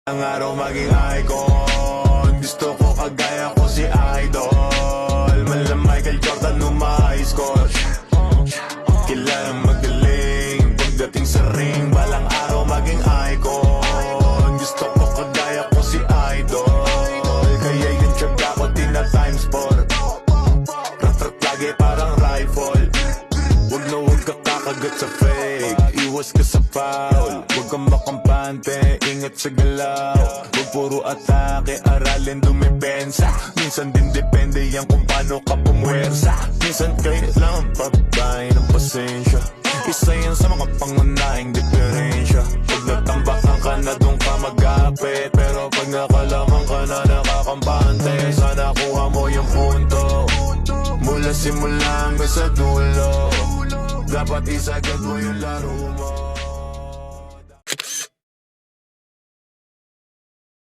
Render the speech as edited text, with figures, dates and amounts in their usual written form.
Ang araw maging icon, gusto ko kagaya ko si Idol. Mala Michael Jordan nung ma-high score. Kailangan magaling pagdating sa ring. Balang araw maging icon, gusto ko kagaya ko si Idol. Kaya yung track ako tina-times 4. Rat-rat lagi parang rifle. Huwag ka kakagat sa fake, iwas ka sa foul. Huwag kang makampante, ingat sa galaw. Huwag puro atake, aralin dumipensa. Minsan din depende yan kung paano ka pumwersa. Minsan kailangan pabay ng pasensya. Isa yan sa mga pangunahing diferensya. Pag natambakan ka na doon ka mag-apit, pero pag nakalaman ka na nakakampante, sana kuha mo yung punto. Mula simula hanggang sa dulo, dapat isagad mo yung laro mo.